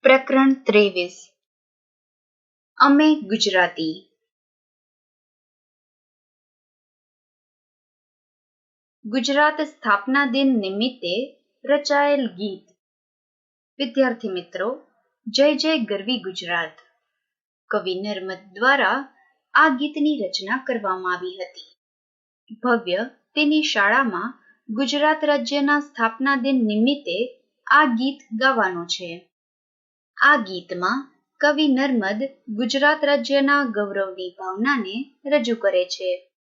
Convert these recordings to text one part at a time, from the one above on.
પ્રકરણ 23 અમે ગુજરાતી। ગુજરાત સ્થાપના દિન નિમિત્તે રચાયેલ ગીત। વિદ્યાર્થી મિત્રો, જય જય ગરવી ગુજરાત કવિ નર્મદ દ્વારા આ ગીતની રચના કરવામાં આવી હતી। ભવ્ય તેની શાળામાં ગુજરાત રાજ્યના સ્થાપના દિન નિમિત્તે આ ગીત ગાવાનું છે। આ ગીતમાં કવિ નર્મદ ગુજરાત રાજ્યના ગૌરવની ભાવનાને રજૂ કરે છે।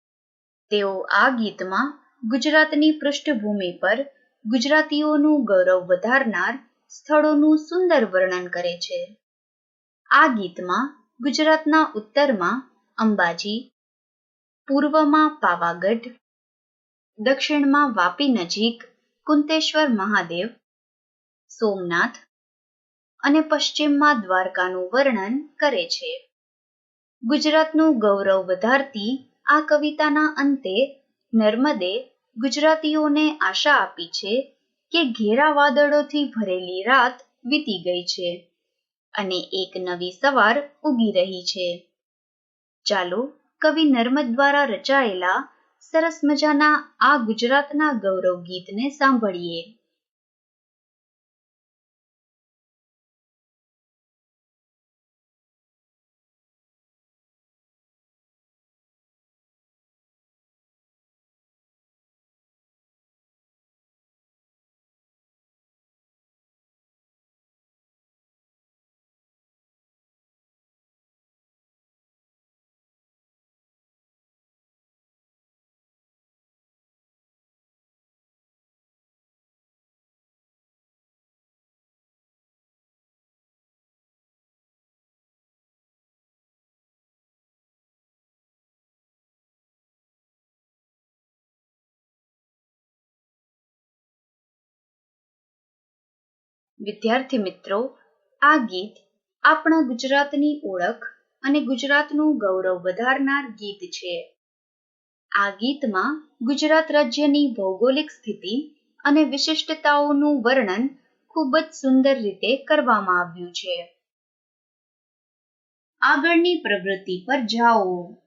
તેઓ આ ગીતમાં ગુજરાતની પૃષ્ઠભૂમિ પર ગુજરાતીઓનું ગૌરવ વધારનાર સ્થળોનું સુંદર વર્ણન કરે છે। આ ગીતમાં ગુજરાતના ઉત્તરમાં અંબાજી, પૂર્વમાં પાવાગઢ, દક્ષિણમાં વાપી નજીક કુંતેશ્વર મહાદેવ, સોમનાથ અને પશ્ચિમમાં દ્વારકાનું વર્ણન કરે છે। ગુજરાતનું ગૌરવ વધારતી આ કવિતાના અંતે નર્મદે ગુજરાતીઓને આશા આપી છે કે ઘેરા વાદળોથી ભરેલી રાત વીતી ગઈ છે અને એક નવી સવાર ઉગી રહી છે। ચાલો કવિ નર્મદ દ્વારા રચાયેલા સરસ મજાના આ ગુજરાતના ગૌરવ ગીતને સાંભળીએ। વિદ્યાર્થી મિત્રો, આ ગીત આપણા ગુજરાતની ઓળખ અને ગુજરાતનું ગૌરવ વધારનાર ગીત છે। આ ગીતમાં ગુજરાત રાજ્યની ભૌગોલિક સ્થિતિ અને વિશિષ્ટતાઓનું વર્ણન ખૂબ જ સુંદર રીતે કરવામાં આવ્યું છે। આગળની પ્રવૃત્તિ પર જાઓ।